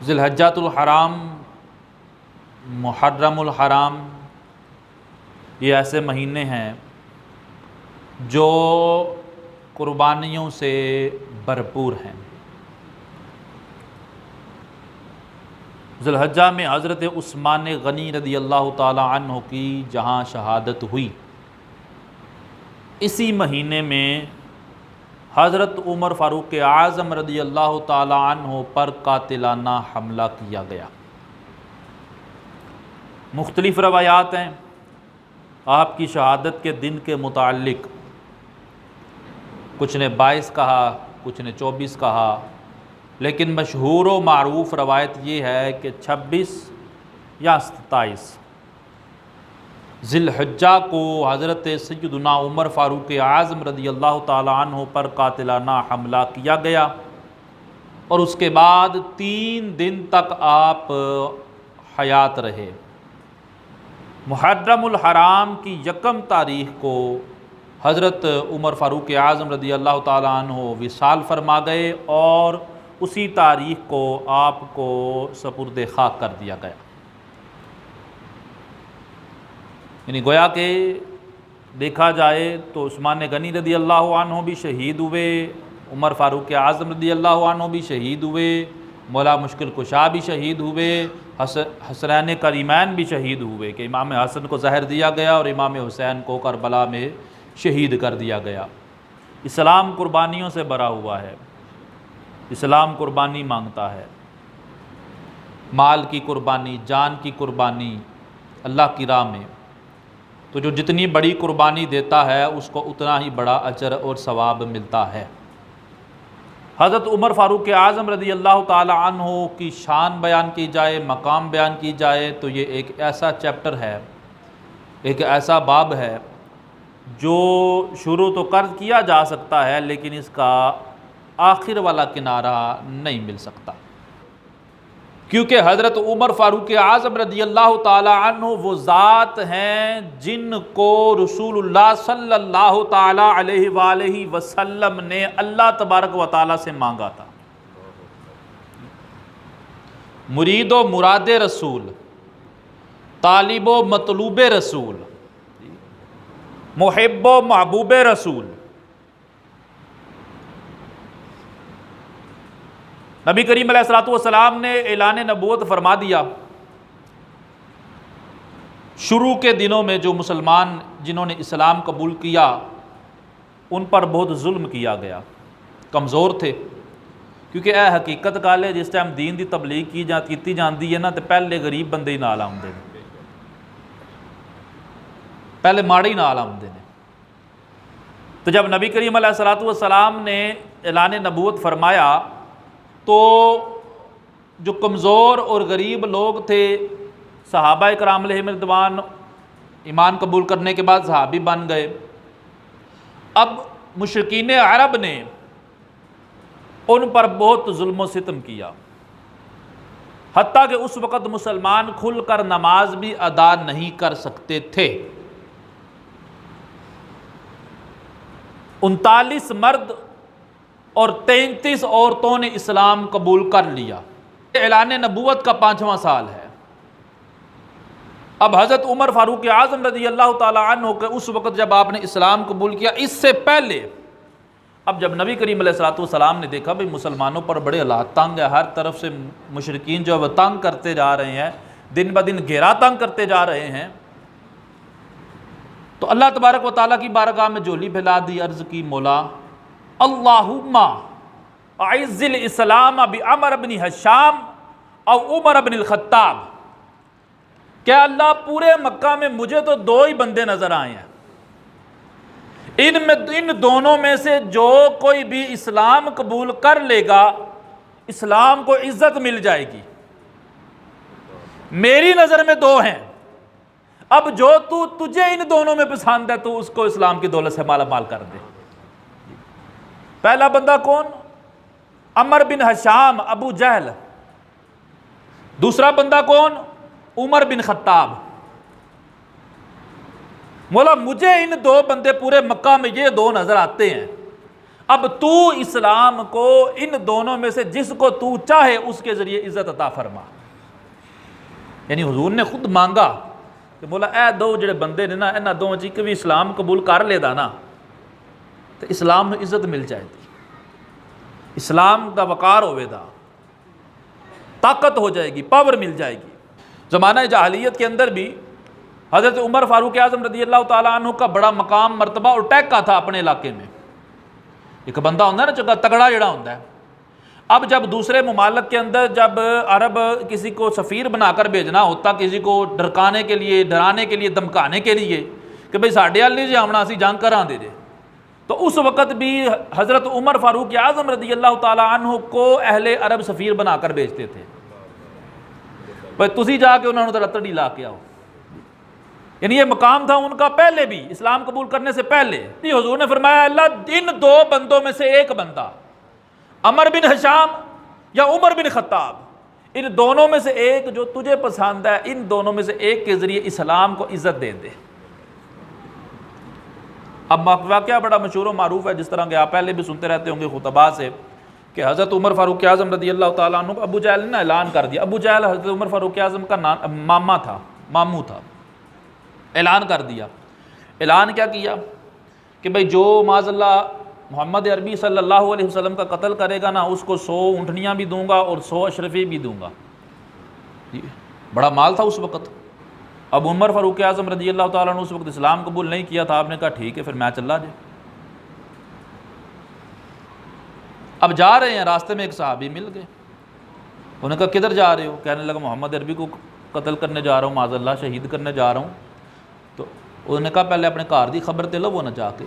ذی الحجۃ الحرام، محرم الحرام، یہ ایسے مہینے ہیں جو قربانیوں سے بھرپور ہیں۔ ذی الحجہ میں حضرت عثمان غنی رضی اللہ تعالی عنہ کی جہاں شہادت ہوئی، اسی مہینے میں حضرت عمر فاروق اعظم رضی اللہ تعالی عنہ پر قاتلانہ حملہ کیا گیا۔ مختلف روایات ہیں آپ کی شہادت کے دن کے متعلق، کچھ نے 22 کہا، کچھ نے 24 کہا، لیکن مشہور و معروف روایت یہ ہے کہ 26 یا 27 ذی الحجہ کو حضرت سیدنا عمر فاروق اعظم رضی اللہ تعالی عنہ پر قاتلانہ حملہ کیا گیا، اور اس کے بعد 3 دن تک آپ حیات رہے۔ محرم الحرام کی 1 تاریخ کو حضرت عمر فاروق اعظم رضی اللہ تعالی عنہ وصال فرما گئے، اور اسی تاریخ کو آپ کو سپرد خاک کر دیا گیا۔ یعنی گویا کہ دیکھا جائے تو عثمان غنی رضی اللہ عنہ بھی شہید ہوئے، عمر فاروق اعظم رضی اللہ عنہ بھی شہید ہوئے، مولا مشکل کشا بھی شہید ہوئے، حسنین کریمین بھی شہید ہوئے کہ امام حسن کو زہر دیا گیا اور امام حسین کو کربلا میں شہید کر دیا گیا۔ اسلام قربانیوں سے بھرا ہوا ہے، اسلام قربانی مانگتا ہے، مال کی قربانی، جان کی قربانی اللہ کی راہ میں، تو جو جتنی بڑی قربانی دیتا ہے اس کو اتنا ہی بڑا اجر اور ثواب ملتا ہے۔ حضرت عمر فاروق اعظم رضی اللہ تعالی عنہ کی شان بیان کی جائے، مقام بیان کی جائے، تو یہ ایک ایسا چیپٹر ہے، ایک ایسا باب ہے جو شروع تو کر کیا جا سکتا ہے لیکن اس کا آخر والا کنارہ نہیں مل سکتا، کیونکہ حضرت عمر فاروق اعظم رضی اللہ تعالی عنہ وہ ذات ہیں جن کو رسول اللہ صلی اللہ تعالی علیہ وآلہ وسلم نے اللہ تبارک و تعالی سے مانگا تھا۔ مرید و مراد رسول، طالب و مطلوب رسول، محب و محبوب رسول۔ نبی کریم علیہ الصلوۃ والسلام نے اعلان نبوت فرما دیا۔ شروع کے دنوں میں جو مسلمان جنہوں نے اسلام قبول کیا ان پر بہت ظلم کیا گیا، کمزور تھے، کیونکہ اے حقیقت گل ہے جس ٹائم دین دی تبلیغ کی جاندی ہے نا تو پہلے غریب بندے ہی نال آؤندے نے، پہلے ماڑے ہی نال آؤندے نے۔ تو جب نبی کریم علیہ الصلوۃ والسلام نے اعلان نبوت فرمایا تو جو کمزور اور غریب لوگ تھے، صحابہ کرام علیہم رضوان ایمان قبول کرنے کے بعد صحابی بن گئے۔ اب مشرکین عرب نے ان پر بہت ظلم و ستم کیا، حتیٰ کہ اس وقت مسلمان کھل کر نماز بھی ادا نہیں کر سکتے تھے۔ 39 مرد اور 33 عورتوں نے اسلام قبول کر لیا۔ اعلان نبوت کا 5واں سال ہے۔ اب حضرت عمر فاروق اعظم رضی اللہ تعالی عنہ کے اس وقت جب آپ نے اسلام قبول کیا، اس سے پہلے اب جب نبی کریم علیہ الصلوۃ والسلام نے دیکھا بھئی مسلمانوں پر بڑے حالات تنگ ہے، ہر طرف سے مشرکین جو وہ تنگ کرتے جا رہے ہیں، دن بدن گھیرا تنگ کرتے جا رہے ہیں، تو اللہ تبارک و تعالیٰ کی بارگاہ میں جھولی پھیلا دی، عرض کی مولا اللہم اعز الاسلام بعمر بن ہشام او عمر بن الخطاب، کہ اللہ پورے مکہ میں مجھے تو 2 ہی بندے نظر آئے ہیں، ان دونوں میں سے جو کوئی بھی اسلام قبول کر لے گا اسلام کو عزت مل جائے گی۔ میری نظر میں 2 ہیں، اب جو تجھے ان دونوں میں پسند ہے تو اس کو اسلام کی دولت سے مالا مال کر دے۔ پہلا بندہ کون؟ عمر بن ہشام ابو جہل۔ دوسرا بندہ کون؟ عمر بن خطاب۔ مولا مجھے ان 2 بندے پورے مکہ میں یہ 2 نظر آتے ہیں، اب تو اسلام کو ان دونوں میں سے جس کو تو چاہے اس کے ذریعے عزت عطا فرما. یعنی حضور نے خود مانگا کہ مولا اے دو جڑے بندے نے نا انہاں دو چ بھی اسلام قبول کر لے دا نا تو اسلام نو عزت مل جائے دی, اسلام دا وقار ہوئے دا, طاقت ہو جائے گی, پاور مل جائے گی. زمانہ جاہلیت کے اندر بھی حضرت عمر فاروق اعظم رضی اللہ تعالیٰ عنہ کا بڑا مقام, مرتبہ اور ٹیکا تھا اپنے علاقے میں. ایک بندہ ہوتا ہے نا چنگا تگڑا جڑا ہوتا ہے. اب جب دوسرے ممالک کے اندر جب عرب کسی کو سفیر بنا کر بھیجنا ہوتا, کسی کو ڈرکانے کے لیے, ڈرانے کے لیے, دمکانے کے لیے کہ بھئی ساڈے وال نہیں جی آمنا اسی جنگ کراں دے جے, تو اس وقت بھی حضرت عمر فاروق اعظم رضی اللہ تعالیٰ عنہ کو اہل عرب سفیر بنا کر بھیجتے تھے. بھئی تسی جا کے انہوں نے رتڑی لا کے آؤ. یعنی یہ مقام تھا ان کا پہلے بھی, اسلام قبول کرنے سے پہلے. حضور نے فرمایا اللہ ان دو بندوں میں سے ایک بندہ, عمر بن ہشام یا عمر بن خطاب, ان دونوں میں سے ایک جو تجھے پسند ہے, ان دونوں میں سے ایک کے ذریعے اسلام کو عزت دے دے. اب واقعہ بڑا مشہور و معروف ہے, جس طرح کہ آپ پہلے بھی سنتے رہتے ہوں گے خطباء سے, کہ حضرت عمر فاروق اعظم رضی اللہ تعالیٰ عنہ ابو جہل نے اعلان کر دیا. ابو جہل حضرت عمر فاروق اعظم کا ماما تھا, ماموں تھا. اعلان کر دیا. اعلان کیا کیا کہ بھئی جو معاذ اللہ محمد عربی صلی اللہ علیہ وسلم کا قتل کرے گا نا, اس کو 100 اونٹنیاں بھی دوں گا اور 100 اشرفی بھی دوں گا. بڑا مال تھا اس وقت. اب عمر فاروق اعظم رضی اللہ تعالیٰ نے اس وقت اسلام قبول نہیں کیا تھا. آپ نے کہا ٹھیک ہے پھر میں چلا جائے. اب جا رہے ہیں, راستے میں ایک صحابی مل گئے. انہوں نے کہا کدھر جا رہے ہو؟ کہنے لگا محمد عربی کو قتل کرنے جا رہا ہوں, معاذ اللہ شہید کرنے جا رہا ہوں. تو انہوں نے کہا پہلے اپنے گھر دی خبر تے لو وہ نہ جا کے,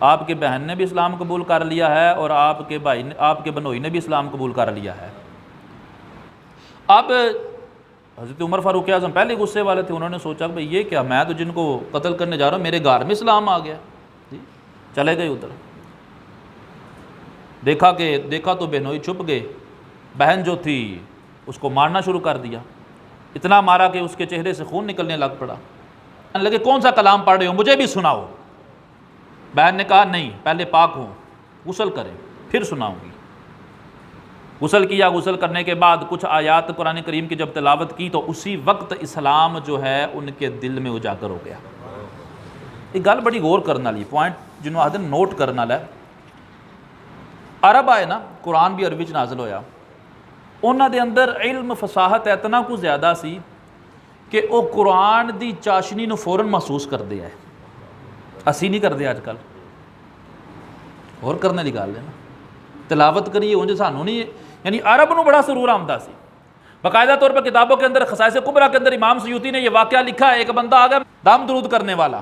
آپ کے بہن نے بھی اسلام قبول کر لیا ہے اور آپ کے بھائی نے, آپ کے بنوئی نے بھی اسلام قبول کر لیا ہے. اب حضرت عمر فاروق اعظم پہلے غصے والے تھے. انہوں نے سوچا کہ یہ کیا, میں تو جن کو قتل کرنے جا رہا ہوں میرے گھر میں اسلام آ گیا. جی چلے گئے ادھر. دیکھا تو بہنوئی چھپ گئے. بہن جو تھی اس کو مارنا شروع کر دیا. اتنا مارا کہ اس کے چہرے سے خون نکلنے لگ پڑا. لگے کون سا کلام پڑھ رہے ہو, مجھے بھی سناؤ. بہن نے کہا نہیں, پہلے پاک ہوں, غسل کریں پھر سناؤں گی. غسل کیا. غسل کرنے کے بعد کچھ آیات قرآن کریم کی جب تلاوت کی تو اسی وقت اسلام جو ہے ان کے دل میں اجاگر ہو گیا. یہ گل بڑی غور کرنے والی پوائنٹ جنہوں آدھے نوٹ کرنے والا ہے. عرب آئے نا, قرآن بھی عربی چ نازل ہویا, انہاں دے اندر علم فصاحت اتنا کچھ زیادہ سی کہ وہ قرآن دی چاشنی نو فوراً محسوس کر دیا ہے. اسی نہیں کرتے اج کل, اور کرنے کی گل ہے نا. تلاوت کریے انج سانوں نہیں, یعنی عرب نو بڑا سرور آمدہ سی. باقاعدہ طور پر کتابوں کے اندر خصائص کبریٰ کے اندر امام سیوطی نے یہ واقعہ لکھا ہے. ایک بندہ آ گیا دام درود کرنے والا,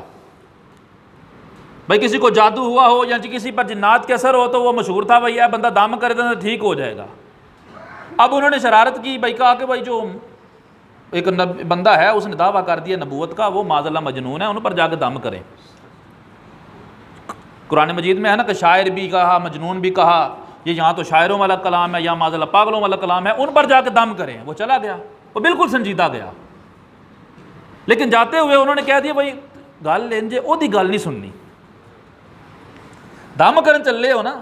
بھائی کسی کو جادو ہوا ہو یا کسی پر جنات کے اثر ہو تو وہ مشہور تھا بھائی یہ بندہ دام کرے تو ٹھیک ہو جائے گا. اب انہوں نے شرارت کی, بھائی کہا کہ بھائی جو ایک بندہ ہے اس نے دعویٰ کر دیا نبوت کا, وہ معاذ اللہ مجنون ہے, ان پر جا کے دم کریں. قرآن مجید میں ہے نا کہ شاعر بھی کہا, مجنون بھی کہا, یہ یہاں تو شاعروں والا کلام ہے یا معاذ اللہ پاگلوں والا کلام ہے, ان پر جا کے دم کریں. وہ چلا گیا, وہ بالکل سنجیدہ گیا. لیکن جاتے ہوئے انہوں نے کہہ دیا بھائی گل انجے او دی گل نہیں سننی, دم کرن چلے ہو نا.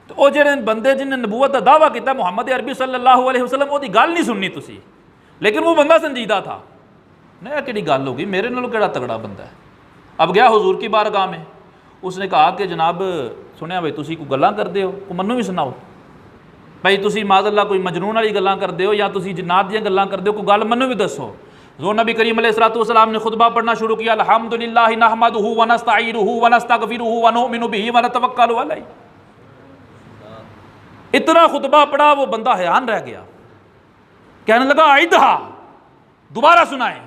تو وہ جڑے بندے جن نے نبوت کا دعویٰ کیتا محمد عربی صلی اللہ علیہ وسلم, وہ دی گل نہیں سننی تسی. لیکن وہ بندہ سنجیدہ تھا. نہیں کہڑی گل ہوگی, میرے نالوں کہڑا تگڑا بندہ ہے. اب گیا حضور کی بارگاہ میں, اس نے کہا کہ جناب سنیا بھائی تسی کوئی گلاں کردے ہو, کوئی منو بھی سناؤ. بھائی تسی معاذ اللہ کوئی مجنون والی گلاں کردے ہو یا تسی جنات دیاں گلاں کردے ہو, کوئی گل منو بھی دسو. حضور نبی کریم علیہ الصلوۃ والسلام نے خطبہ پڑھنا شروع کیا, الحمدللہ نحمدہ ونستعینہ ونستغفرہ ونؤمن بہ ونتوکل علیہ. اتنا خطبہ پڑھا وہ بندہ حیران رہ گیا, کہنے لگا اعیدھا, دوبارہ سنائیں.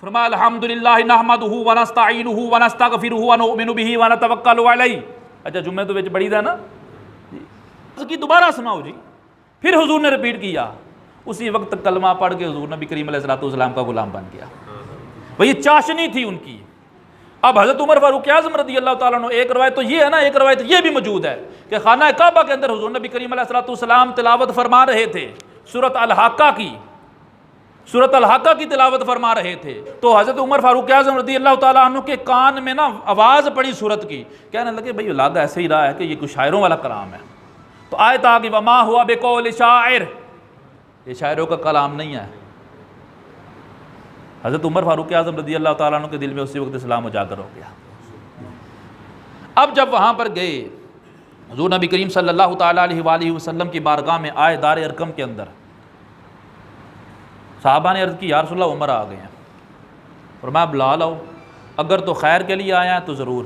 فرمایا الحمدللہ نحمدہ ونستعینہ ونستغفرہ ونؤمن بہ ونتوکل علیہ. اچھا جمعے تو وچ بڑی دا نا اس کی دوبارہ سناؤ جی. پھر حضور نے رپیٹ کیا. اسی وقت کلمہ پڑھ کے حضور نبی کریم علیہ الصلوۃ والسلام کا غلام بن گیا. وہ یہ چاشنی تھی ان کی. اب حضرت عمر فاروق اعظم رضی اللہ تعالیٰ عنہ, ایک روایت تو یہ ہے نا, ایک روایت یہ بھی موجود ہے کہ خانہ کعبہ کے اندر حضور نبی کریم علیہ الصلوۃ والسلام تلاوت فرما رہے تھے سورۃ الحاقہ کی. سورۃ الحاقہ کی تلاوت فرما رہے تھے تو حضرت عمر فاروق اعظم رضی اللہ تعالیٰ عنہ کے کان میں نا آواز پڑی سورت کی، کہنے لگے بھئی لگ ایسے ہی رہا ہے کہ یہ کچھ شاعروں والا کلام ہے. تو آیت آ گئی وما ہوا بقول شاعر، یہ شاعروں کا کلام نہیں ہے. حضرت عمر فاروق اعظم رضی اللہ تعالیٰ عنہ کے دل میں اسی وقت اسلام اجاگر ہو گیا. اب جب وہاں پر گئے حضور نبی کریم صلی اللہ تعالیٰ علیہ وآلہ وسلم کی بارگاہ میں آئے دار ارقم کے اندر، صحابہ نے عرض کی یا رسول اللہ عمر آ گئے ہیں. فرمایا بلا لاؤ، اگر تو خیر کے لیے آیا ہے تو ضرور،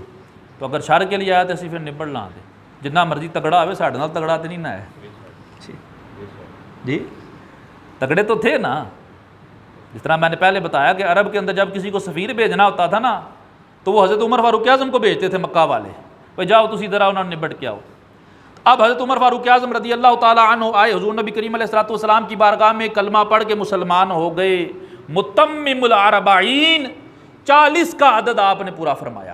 تو اگر شر کے لیے آیا تو اسی پھر نبڑ لا دے، جتنا مرضی تگڑا ہوئے ساڑھے نال تگڑا تو نہیں نہ ہے. جی تگڑے تو تھے نا. جس طرح میں نے پہلے بتایا کہ عرب کے اندر جب کسی کو سفیر بھیجنا ہوتا تھا نا تو وہ حضرت عمر فاروق اعظم کو بھیجتے تھے مکہ والے، بھائی جاؤ تسی ذرا انہوں نے نبٹ کے آؤ. اب حضرت عمر فاروق اعظم رضی اللہ تعالیٰ عنہ آئے حضور نبی کریم علیہ الصلوۃ والسلام کی بارگاہ میں، کلمہ پڑھ کے مسلمان ہو گئے. متمم الاربعین، 40 کا عدد آپ نے پورا فرمایا.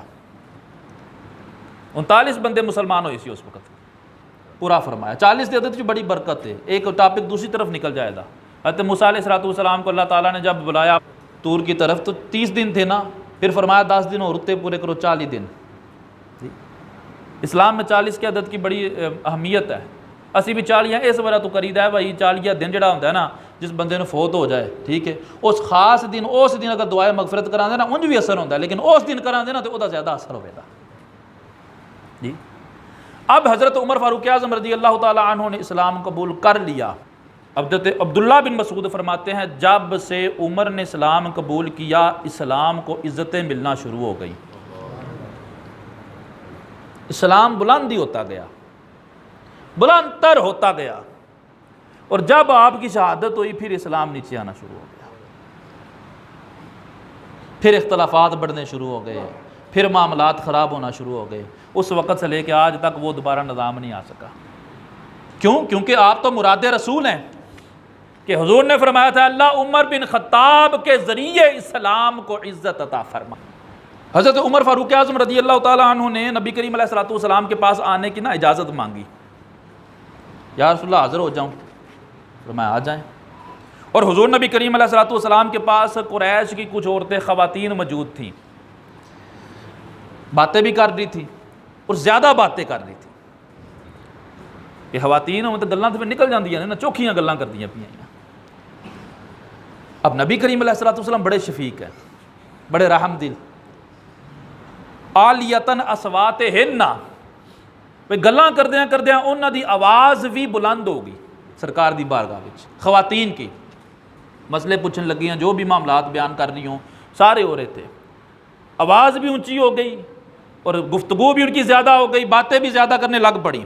39 بندے مسلمان ہوئے سی اس وقت، پورا فرمایا. 40 کے عدد کی بڑی برکت ہے. ایک ٹاپک دوسری طرف نکل جائے گا. حضرت موسیٰ علیہ الصلوۃ والسلام کو اللہ تعالیٰ نے جب بلایا طور کی طرف تو 30 دن تھے نا، پھر فرمایا 10 دن اور رتے پورے کرو 40 دن. اسلام میں 40 کے عدد کی بڑی اہمیت ہے. اسی بھی 40 اس وجہ تو کریدا ہے بھائی 40 دن جڑا ہوتا ہے نا جس بندے نے فوت ہو جائے، ٹھیک ہے، اس خاص دن اگر دعائے مغفرت کرا دے نا انج بھی اثر ہوتا ہے، لیکن اس دن کرا دے نا تو وہ زیادہ اثر ہوئے گا. جی اب حضرت عمر فاروق اعظم رضی اللہ تعالیٰ عنہ نے اسلام قبول کر لیا. عبداللہ بن مسعود فرماتے ہیں جب سے عمر نے اسلام قبول کیا اسلام کو عزتیں ملنا شروع ہو گئی. اسلام بلند ہی ہوتا گیا، بلند تر ہوتا گیا. اور جب آپ کی شہادت ہوئی پھر اسلام نیچے آنا شروع ہو گیا. پھر اختلافات بڑھنے شروع ہو گئے، پھر معاملات خراب ہونا شروع ہو گئے. اس وقت سے لے کے آج تک وہ دوبارہ نظام نہیں آ سکا. کیوں؟ کیونکہ آپ تو مراد رسول ہیں کہ حضور نے فرمایا تھا اللہ عمر بن خطاب کے ذریعے اسلام کو عزت عطا فرما. حضرت عمر فاروق اعظم رضی اللہ تعالیٰ عنہ نے نبی کریم علیہ الصلوۃ والسلام کے پاس آنے کی نا اجازت مانگی. یا رسول اللہ حاضر ہو جاؤں؟ فرمایا آ جائیں. اور حضور نبی کریم علیہ الصلوۃ والسلام کے پاس قریش کی کچھ عورتیں خواتین موجود تھیں، باتیں بھی کر رہی تھیں اور زیادہ باتیں کر رہی تھیں. کہ خواتین مطلب گلاں تو نکل جاندیاں نے نا، چوکھیاں گلاں کردیاں پیاں. اب نبی کریم علیہ الصلوۃ والسلام بڑے شفیق ہیں، بڑے رحم دل. عالیتن اصواتہن، بھئی گلاں کردیاں انہاں دی آواز بھی بلند ہوگی سرکار دی بارگاہ وچ. خواتین کی مسئلے پوچھن لگیاں، جو بھی معاملات بیان کر رہی ہوں سارے ہو رہے تھے. آواز بھی اونچی ہو گئی اور گفتگو بھی ان کی زیادہ ہو گئی، باتیں بھی زیادہ کرنے لگ پڑی.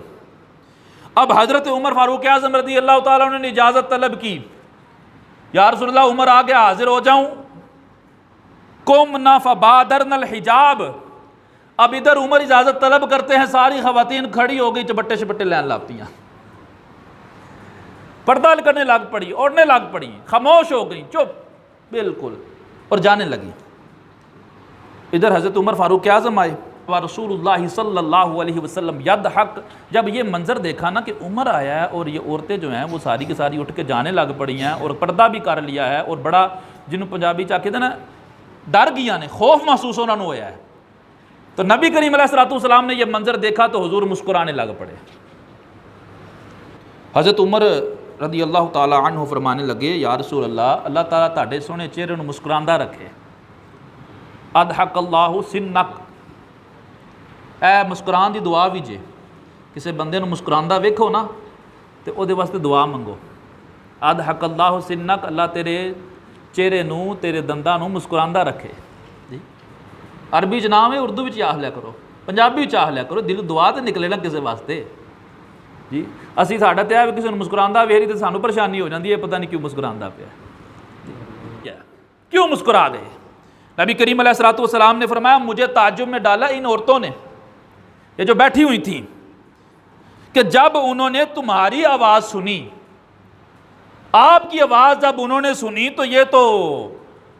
اب حضرت عمر فاروق اعظم رضی اللہ تعالیٰ عنہ نے اجازت طلب کی، یا رسول اللہ عمر آ گیا حاضر ہو جاؤں؟ قمنا فبادرنا الحجاب. اب ادھر عمر اجازت طلب کرتے ہیں، ساری خواتین کھڑی ہو گئی، چپٹے شپٹے لین لاپتی ہیں، پردہ کرنے لگ پڑی، اوڑھنے لگ پڑی، خاموش ہو گئی، چپ بالکل، اور جانے لگی. ادھر حضرت عمر فاروق اعظم آئے رسول اللہ صلی اللہ علیہ وسلم یضحک. جب یہ منظر دیکھا نا کہ عمر آیا ہے اور یہ عورتیں جو ہیں وہ ساری کی ساری اٹھ کے جانے لگ پڑی ہیں اور پردہ بھی کر لیا ہے اور بڑا جنہوں پنجابی چاہ کے نا ڈر گیا نے، خوف محسوس ہونا ہوا ہے. تو نبی کریم علیہ الصلوۃ والسلام نے یہ منظر دیکھا تو حضور مسکرانے لگ پڑے. حضرت عمر رضی اللہ تعالیٰ عنہ فرمانے لگے یا رسول اللہ، اللہ تعالیٰ تاڑے سونے چہرے مسکراندہ رکھے. اضحک اللہ سنک، اے مسکران دی دعا بھی جے کسے بندے نو مسکراندہ ویکھو نا تے او دے واسطے دعا منگو. اضحک اللہ سنک، اللہ تیرے چہرے نو تیرے دنداں نو مسکراندہ رکھے. جی عربی چ نام ہے، اردو وچ آخ لیا کرو، پنجابی چ آخ لیا کرو، دل دعا تے نکلے نا کسے واسطے. جی اسی ساڈا تے ہے کسی نو مسکراندہ ویکھ تے سانو پریشانی ہو جاندی ہے، پتہ نہیں کیوں مسکراندہ پیا، کیوں مسکرا گئے. نبی کریم علیہ الصلوۃ والسلام نے فرمایا مجھے تعجب میں ڈالا ان عورتوں نے، یہ جو بیٹھی ہوئی تھیں، کہ جب انہوں نے تمہاری آواز سنی، آپ کی آواز جب انہوں نے سنی تو یہ تو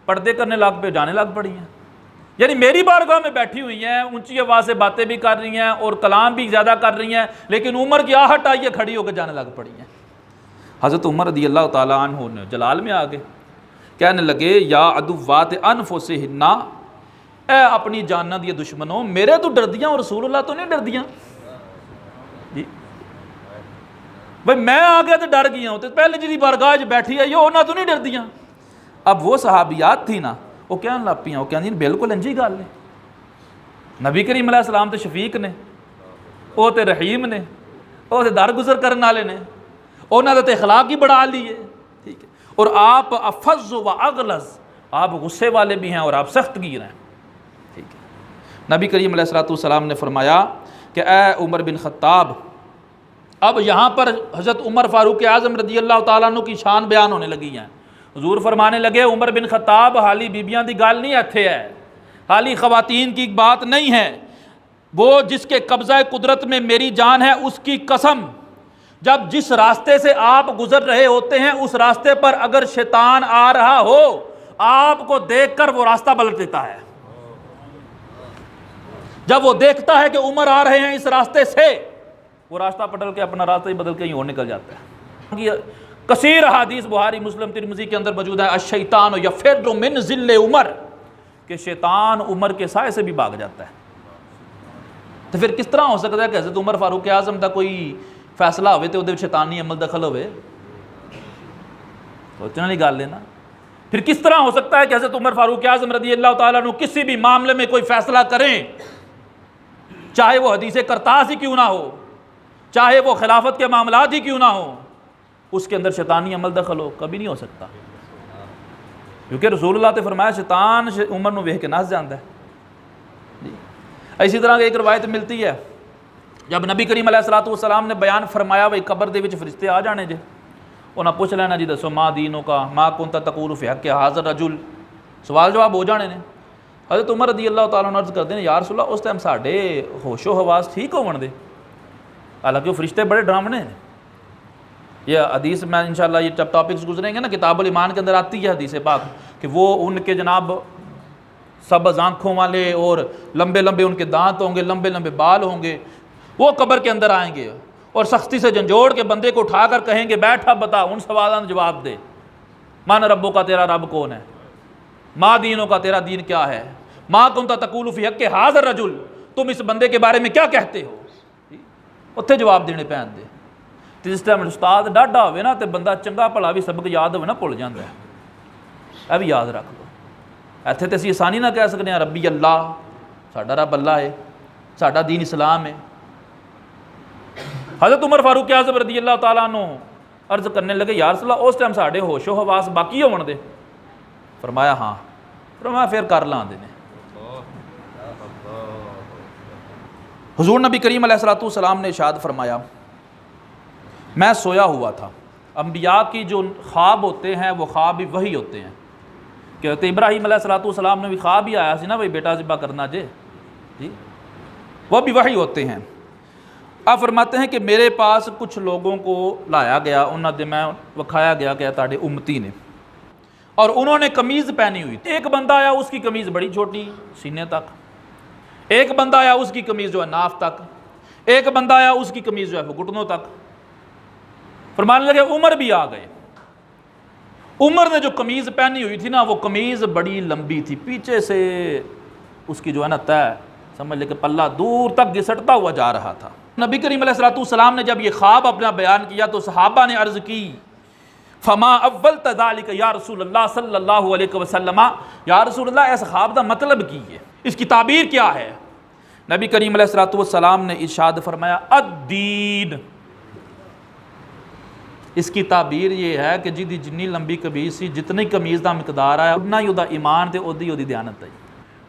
پردے کرنے لگ پہ جانے لگ پڑی ہیں. یعنی میری بارگاہ میں بیٹھی ہوئی ہیں، اونچی آواز سے باتیں بھی کر رہی ہیں اور کلام بھی زیادہ کر رہی ہیں، لیکن عمر کی آہٹ آئیے کھڑی ہو کے جانے لگ پڑی ہیں. حضرت عمر رضی اللہ تعالیٰ عنہ نے جلال میں آ گئے کہنے لگے یا عدوات انفسہن، اے اپنی جاناں دی دشمنوں، میرے تو ڈر دیاں اور رسول اللہ تو نہیں ڈر دیاں جی بھئی میں آ گیا تو ڈر گیا ہوں، تو پہلے جی بارگاہ بیٹھی ہے یہ انہاں تو نہیں ڈر دیاں۔ اب وہ صحابیات تھی نا، وہ کہنے لگ پیاں، وہ کہنے بالکل انجی گل ہے، نبی کریم علیہ السلام تو شفیق نے، وہ تے رحیم نے، وہ تے درگزر کرنے والے نے، انہاں دا تے اخلاق ہی بڑا عالی ہے، ٹھیک ہے، اور آپ افض و اغلظ، آپ غصے والے بھی ہیں اور آپ سخت گیر ہیں، ٹھیک ہے۔ نبی کریم علیہ السلام نے فرمایا کہ اے عمر بن خطاب، اب یہاں پر حضرت عمر فاروق اعظم رضی اللہ تعالیٰ عنہ کی شان بیان ہونے لگی ہیں۔ حضور فرمانے لگے عمر بن خطاب حالی بیبیاں دی گال نہیں ایتھے ہے، حالی خواتین کی بات نہیں ہے، وہ جس کے قبضہ قدرت میں میری جان ہے اس کی قسم، جب جس راستے سے آپ گزر رہے ہوتے ہیں اس راستے پر اگر شیطان آ رہا ہو، آپ کو دیکھ کر وہ راستہ پلٹ دیتا ہے۔ جب وہ دیکھتا ہے کہ عمر آ رہے ہیں اس راستے سے، وہ راستہ پٹل کے اپنا راستہ ہی بدل کے اور نکل جاتا ہے۔ کثیر احادیث بخاری مسلم ترمذی کے اندر موجود ہے، الشیطان یفر من ظل عمر، کہ شیطان عمر کے سائے سے بھی بھاگ جاتا ہے۔ تو پھر کس طرح ہو سکتا ہے کہ حضرت عمر فاروق اعظم دا کوئی فیصلہ ہوئے تو وہ شیطانی عمل دخل ہوئے؟ سوچنے والی گل ہے نا۔ پھر کس طرح ہو سکتا ہے کہ حضرت عمر فاروق اعظم رضی اللہ تعالیٰ عنہ کسی بھی معاملے میں کوئی فیصلہ کریں، چاہے وہ حدیث کرتاس ہی کیوں نہ ہو، چاہے وہ خلافت کے معاملات ہی کیوں نہ ہو، اس کے اندر شیطانی عمل دخل ہو؟ کبھی نہیں ہو سکتا، کیونکہ رسول اللہ نے فرمایا شیطان عمر نو ویکھ کے نس جاندا ہے۔ اسی طرح ایک روایت ملتی ہے، جب نبی کریم علیہ السلام نے بیان فرمایا بھائی قبر دے وچ فرشتے آ جانے جے، انہاں پوچھ لینا جی دسو ما دینوں کا ما کنت تقول فی حق ھذا الرجل، سوال جواب ہو جانے نے۔ حضرت عمر رضی اللہ تعالیٰ عنہ عرض کرتے ہیں یا رسول اللہ اس ٹائم ساڈے ہوش و حواس ٹھیک ہون دے، حالانکہ وہ فرشتے بڑے ڈراونے ہیں۔ یہ حدیث میں انشاءاللہ یہ جب ٹاپکس گزریں گے نا کتاب الایمان کے اندر آتی ہے حدیث پاک کہ وہ ان کے جناب سبز آنکھوں والے اور لمبے لمبے ان کے دانت ہوں گے، لمبے لمبے بال ہوں گے، وہ قبر کے اندر آئیں گے اور سختی سے جھنجھوڑ کے بندے کو اٹھا کر کہیں گے بیٹھا بتا ان سوالوں کا جواب دے، من ربوں کا تیرا رب کون ہے، ما دینوں کا تیرا دین کیا ہے، ما کنت تقول فی حق ھذا الرجل، تم اس بندے کے بارے میں کیا کہتے ہو، اتنے جواب دینے پین دے۔ جس ٹائم استاد ڈاڈا ہوئے نا تو بندہ چنگا بھلا بھی سبق یاد ہوئے نا بھول جاتا ہے، یہ بھی یاد رکھ لو۔ ایتھے تے اسی آسانی نہ کہہ سکتے ہیں ربی اللہ، ساڈا رب اللہ ہے، ساڈا دین اسلام ہے۔ حضرت عمر فاروق اعظم رضی اللہ تعالیٰ عنہ عرض کرنے لگے یا رسول اللہ اس ٹائم ساڈے ہوش و حواس باقی ہون دے؟ فرمایا ہاں، فرمایا پھر کر لاں دے نے۔ حضور نبی کریم علیہ السلام نے ارشاد فرمایا میں سویا ہوا تھا، انبیاء کی جو خواب ہوتے ہیں وہ خواب بھی وہی ہوتے ہیں، کہ حضرت ابراہیم علیہ السلام نے بھی خواب ہی آیا سی نا بھائی بیٹا ذبح کرنا جی، وہ بھی وہی ہوتے ہیں۔ آپ فرماتے ہیں کہ میرے پاس کچھ لوگوں کو لایا گیا، انہوں نے میں وکھایا گیا کہ تاڑے امتی نے، اور انہوں نے قمیض پہنی ہوئی، ایک بندہ آیا اس کی قمیض بڑی چھوٹی سینے تک، ایک بندہ آیا اس کی قمیض جو ہے ناف تک، ایک بندہ آیا اس کی قمیض جو ہے وہ گھٹنوں تک۔ فرمانے لگے عمر بھی آ گئے، عمر نے جو قمیض پہنی ہوئی تھی نا وہ قمیض بڑی لمبی تھی، پیچھے سے اس کی جو ہے نا تہ سمجھ لے کہ پلہ دور تک گھسٹتا ہوا جا رہا تھا۔ نبی کریم علیہ السلام نے جب یہ خواب اپنا بیان کیا تو صحابہ نے عرض کی فما اولت ذالک یا رسول اللہ صلی اللہ علیہ وسلم، یا رسول اللہ اس خواب دا مطلب کی ہے، اس کی تعبیر کیا ہے؟ نبی کریم علیہ السلام نے ارشاد فرمایا الدین، اس کی تعبیر یہ ہے کہ جی جنی لمبی قمیض سی جتنی قمیض دا مقدار ہے اتنا ہی دا ایمان تے اودی اودی دیانت ہے۔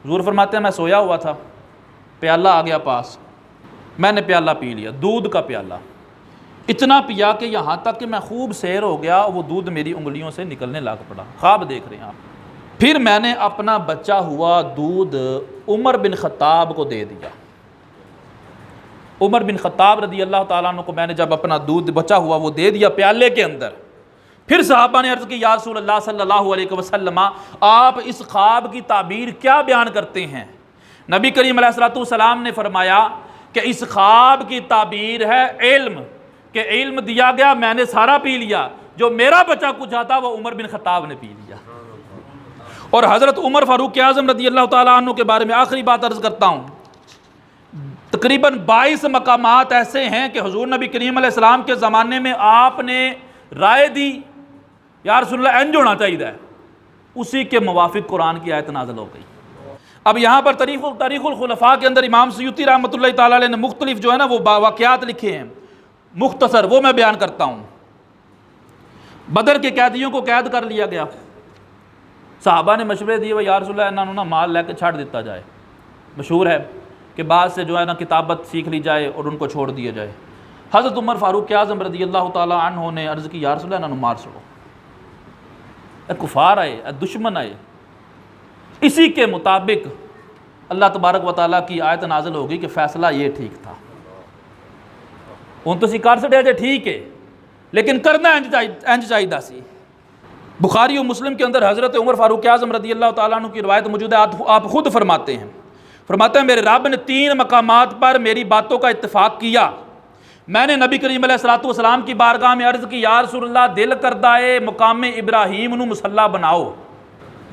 حضور فرماتے ہیں میں سویا ہوا تھا، پیالہ آ گیا پاس، میں نے پیالہ پی لیا، دودھ کا پیالہ، اتنا پیا کہ یہاں تک کہ میں خوب سیر ہو گیا، وہ دودھ میری انگلیوں سے نکلنے لگ پڑا، خواب دیکھ رہے ہیں آپ۔ پھر میں نے اپنا بچا ہوا دودھ عمر بن خطاب کو دے دیا، عمر بن خطاب رضی اللہ تعالیٰ عنہ کو میں نے جب اپنا دودھ بچا ہوا وہ دے دیا پیالے کے اندر۔ پھر صحابہ نے عرض کی یا رسول اللہ صلی اللہ علیہ وسلم آپ اس خواب کی تعبیر کیا بیان کرتے ہیں؟ نبی کریم علیہ السلام نے فرمایا کہ اس خواب کی تعبیر ہے علم، کہ علم دیا گیا میں نے سارا پی لیا، جو میرا بچا کچھ آتا وہ عمر بن خطاب نے پی لیا۔ اور حضرت عمر فاروق اعظم رضی اللہ تعالیٰ عنہ کے بارے میں آخری بات عرض کرتا ہوں، تقریباً 22 مقامات ایسے ہیں کہ حضور نبی کریم علیہ السلام کے زمانے میں آپ نے رائے دی یا رسول اللہ انج ہونا چاہیے، اسی کے موافق قرآن کی آیت نازل ہو گئی۔ اب یہاں پر تاریخ الخلفاء کے اندر امام سیوطی رحمۃ اللہ تعالیٰ علیہ نے مختلف جو ہے نا وہ واقعات لکھے ہیں، مختصر وہ میں بیان کرتا ہوں۔ بدر کے قیدیوں کو قید کر لیا گیا، صحابہ نے مشورے دیے یا رسول اللہ انہوں نے مال لے کے چھاڑ دیتا جائے، مشہور ہے کہ بعد سے جو ہے نا کتابت سیکھ لی جائے اور ان کو چھوڑ دیا جائے۔ حضرت عمر فاروق اعظم رضی اللہ تعالیٰ عنہ نے عرض کی یا رسول اللہ انہوں نے مار چھوڑو، اے کفار آئے، اے دشمن آئے۔ اسی کے مطابق اللہ تبارک و تعالیٰ کی آیت نازل ہوگی کہ فیصلہ یہ ٹھیک تھا، ان تو سی کر سٹے جے ٹھیک ہے لیکن کرنا انج چاہیے سی۔ بخاری و مسلم کے اندر حضرت عمر فاروق اعظم رضی اللہ تعالیٰ عنہ کی روایت موجود ہے، آپ خود فرماتے ہیں میرے رب نے 3 مقامات پر میری باتوں کا اتفاق کیا۔ میں نے نبی کریم علیہ الصلوۃ والسلام کی بارگاہ میں عرض کی یا رسول اللہ دل کرتا ہے مقام ابراہیم نو مصلی بناؤ،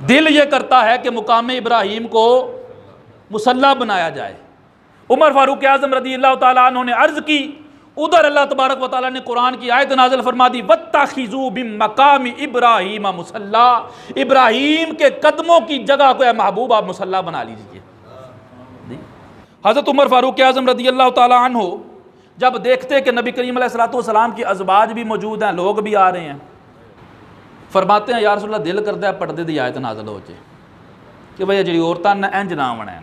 دل یہ کرتا ہے کہ مقام ابراہیم کو مصلی بنایا جائے۔ عمر فاروق اعظم رضی اللہ تعالیٰ عنہ نے عرض کی، ادھر اللہ تبارک و تعالیٰ نے قرآن کی آیت نازل فرما دی وَاتَّخِذُوا بِمَقَامِ ابراہیم مصلی، ابراہیم کے قدموں کی جگہ کو اے محبوب آپ مصلی بنا لیجئے۔ حضرت عمر فاروق اعظم رضی اللہ تعالیٰ عنہ جب دیکھتے کہ نبی کریم علیہ الصلوۃ والسلام کی ازواج بھی موجود ہیں، لوگ بھی آ رہے ہیں، فرماتے ہیں یا رسول اللہ دل کرتا ہے پردے دی آیت نازل ہو جائے کہ بھئی جڑی عورتاں نہ انج نہ بنائیں،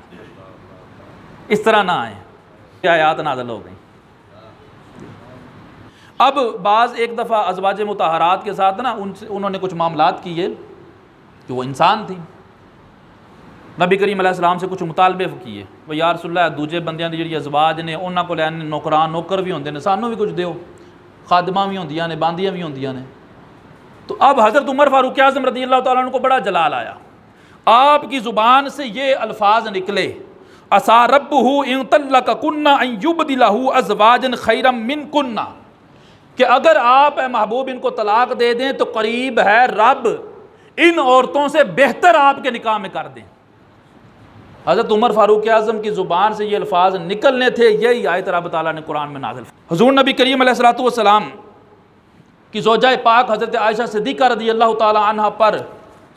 اس طرح نہ آئیں، یہ آیات نازل ہو گئی۔ اب بعض ایک دفعہ ازواج مطہرات کے ساتھ نا انہوں نے کچھ معاملات کیے کہ وہ انسان تھی، نبی کریم علیہ السلام سے کچھ مطالبے کیے، وہ یا رسول اللہ دوجے بندیاں دی جڑی ازواج نے انہاں کو لین نوکران نوکر بھی ہوندے نے، سانوں بھی کچھ دیو، خادماں بھی ہوندیاں نے، باندیاں بھی ہوندیاں نے۔ تو اب حضرت عمر فاروق اعظم رضی اللہ تعالیٰ عنہ کو بڑا جلال آیا، آپ کی زبان سے یہ الفاظ نکلے عسیٰ ربہ ان طلقکن ان یبدلہ ازواجا خیرا منکن، کہ اگر آپ اے محبوب ان کو طلاق دے دیں تو قریب ہے رب ان عورتوں سے بہتر آپ کے نکاح میں کر دیں۔ حضرت عمر فاروق اعظم کی زبان سے یہ الفاظ نکلنے تھے، یہی آیت رب تعالیٰ نے قرآن میں نازل۔ حضور نبی کریم علیہ الصلوۃ والسلام کی زوجہ پاک حضرت عائشہ صدیقہ رضی اللہ تعالیٰ عنہ پر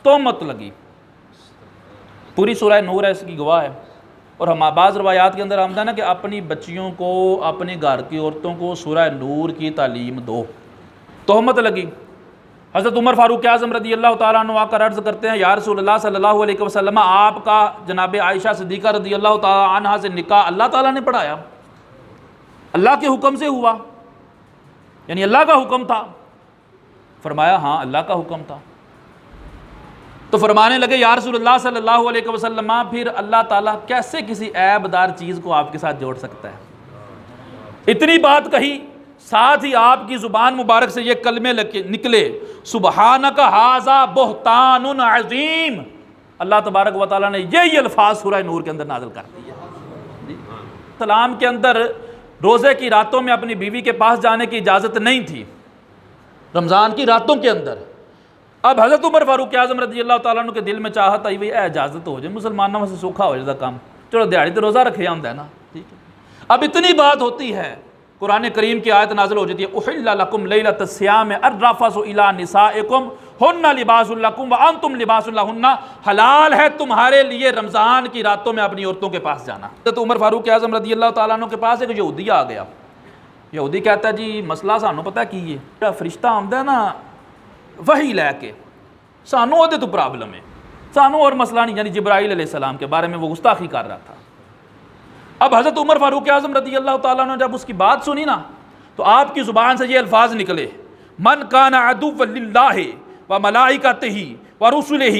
تہمت لگی، پوری سورہ نور ہے اس کی گواہ ہے، اور ہم بعض روایات کے اندر آمدہ ہے نا کہ اپنی بچیوں کو اپنے گھر کی عورتوں کو سورہ نور کی تعلیم دو، تہمت لگی۔ حضرت عمر فاروق اعظم رضی اللہ تعالیٰ عنہ آ کر عرض کرتے ہیں یا رسول اللہ صلی اللہ علیہ وسلم آپ کا جناب عائشہ صدیقہ رضی اللہ تعالیٰ عنہ سے نکاح اللہ تعالیٰ نے پڑھایا، اللہ کے حکم سے ہوا، یعنی اللہ کا حکم تھا؟ فرمایا ہاں اللہ کا حکم تھا۔ تو فرمانے لگے یا رسول اللہ صلی اللہ علیہ وسلم پھر اللہ تعالیٰ کیسے کسی عیب دار چیز کو آپ کے ساتھ جوڑ سکتا ہے؟ اتنی بات کہی، ساتھ ہی آپ کی زبان مبارک سے یہ کلمے نکلے سبحانک ھذا بہتان عظیم، اللہ تبارک و تعالیٰ نے یہی الفاظ سورہ نور کے اندر نازل کر دیے۔ سلام کے اندر روزے کی راتوں میں اپنی بیوی کے پاس جانے کی اجازت نہیں تھی، رمضان کی راتوں کے اندر۔ اب حضرت عمر فاروق اعظم رضی اللہ تعالیٰ عنہ کے دل میں چاہت آئی اے اجازت ہو جائے، مسلمانوں سے سوکھا ہو جائے کام، چلو دیہڑی تو روزہ رکھے آمدہ ہے نا، ٹھیک ہے۔ اب اتنی بات ہوتی ہے، قرآن کریم کی آیت نازل ہو جاتی ہے احل لکم لیلۃ الصیام الرفث الی نسائکم ہن لباس لکم وانتم لباس لہن، حلال ہے تمہارے لیے رمضان کی راتوں میں اپنی عورتوں کے پاس جانا۔ حضرت عمر فاروق اعظم رضی اللہ تعالیٰ عنہ کے پاس ایک یہودی آ گیا، یہودی کہتا ہے جی مسئلہ سانوں پتہ کی ہے، فرشتہ آمدہ ہے نا وحی لے کے، سانوں وہ تو پرابلم ہے، سانوں اور مسئلہ نہیں، یعنی جبرائیل علیہ السلام کے بارے میں وہ گستاخی کر رہا تھا۔ اب حضرت عمر فاروق اعظم رضی اللہ تعالیٰ نے جب اس کی بات سنی نا تو آپ کی زبان سے یہ الفاظ نکلے من کان عدوا للہ وملائکتہ ورسلہ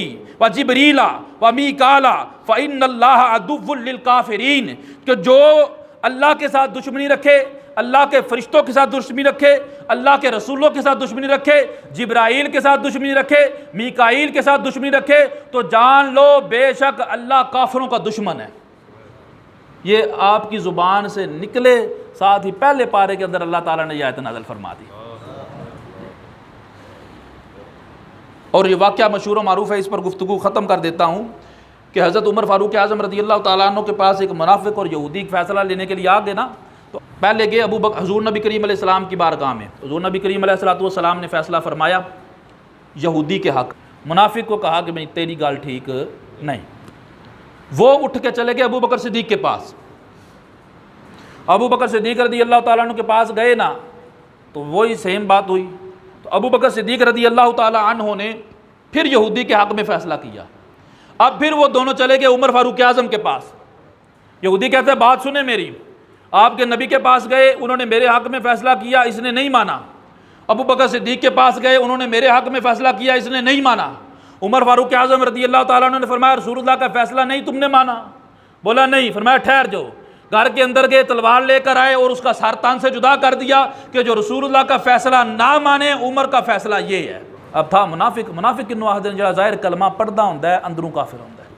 وجبریل ومیکال فإن اللہ عدو للکافرین، کہ جو اللہ کے ساتھ دشمنی رکھے، اللہ کے فرشتوں کے ساتھ دشمنی رکھے، اللہ کے رسولوں کے ساتھ دشمنی رکھے، جبرائیل کے ساتھ دشمنی رکھے، میکائیل کے ساتھ دشمنی رکھے، تو جان لو بے شک اللہ کافروں کا دشمن ہے۔ یہ آپ کی زبان سے نکلے، ساتھ ہی پہلے پارے کے اندر اللہ تعالیٰ نے یہ آیت نازل فرما دی۔ اور یہ واقعہ مشہور و معروف ہے، اس پر گفتگو ختم کر دیتا ہوں کہ حضرت عمر فاروق اعظم رضی اللہ تعالیٰ عنہ کے پاس ایک منافق اور یہودی فیصلہ لینے کے لیے آ گئے نا، تو پہلے گئے حضور نبی کریم علیہ السلام کی بارگاہ میں. حضور نبی کریم علیہ السلام نے فیصلہ فرمایا یہودی کے حق. منافق کو کہا کہ بھئی تیری گال ٹھیک نہیں. وہ اٹھ کے چلے گئے ابو بکر صدیق کے پاس. ابو بکر صدیق رضی اللہ تعالیٰ عنہ کے پاس گئے نا تو وہی سیم بات ہوئی. تو ابو بکر صدیق رضی اللہ تعالیٰ عنہ نے پھر یہودی کے حق میں فیصلہ کیا. اب پھر وہ دونوں چلے گئے عمر فاروق اعظم کے پاس. یہودی کہتے ہیں بات سنیں میری، آپ کے نبی کے پاس گئے، انہوں نے میرے حق میں فیصلہ کیا، اس نے نہیں مانا. ابو بکر صدیق کے پاس گئے، انہوں نے میرے حق میں فیصلہ کیا، اس نے نہیں مانا. عمر فاروق اعظم رضی اللہ تعالیٰ عنہ نے فرمایا رسول اللہ کا فیصلہ نہیں تم نے مانا؟ بولا نہیں. فرمایا ٹھہر جاؤ. گھر کے اندر گئے، تلوار لے کر آئے اور اس کا سر تان سے جدا کر دیا کہ جو رسول اللہ کا فیصلہ نہ مانے عمر کا فیصلہ یہ ہے. اب تھا منافق کنو آخدے جڑا ظاہر کلمہ پڑھدا ہوندا ہے اندروں کافر ہوندا ہے.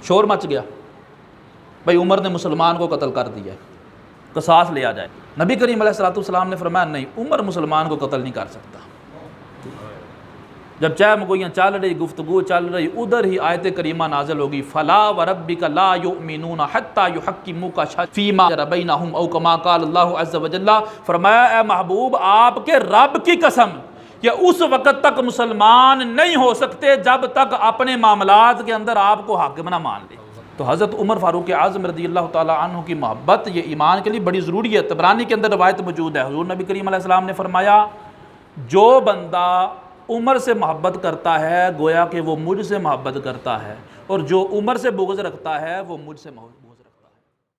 شور مچ گیا بھئی عمر نے مسلمان کو قتل کر دیا، قصاص لیا جائے. نبی کریم علیہ السلام نے فرمایا نہیں، عمر مسلمان کو قتل نہیں کر سکتا. جب چاہے مگویاں چل رہی، گفتگو چل رہی، ادھر ہی آیت کریمہ نازل ہوگی فلا وربک لا یؤمنون حتی یحکموک فیما بینہم او کما قال اللہ عز وجل. فرمایا اے محبوب آپ کے رب کی قسم کہ اس وقت تک مسلمان نہیں ہو سکتے جب تک اپنے معاملات کے اندر آپ کو حاکم نہ مان لے. تو حضرت عمر فاروق اعظم رضی اللہ تعالیٰ عنہ کی محبت یہ ایمان کے لیے بڑی ضروری ہے. طبرانی کے اندر روایت موجود ہے، حضور نبی کریم علیہ السلام نے فرمایا جو بندہ عمر سے محبت کرتا ہے گویا کہ وہ مجھ سے محبت کرتا ہے، اور جو عمر سے بغض رکھتا ہے وہ مجھ سے محبت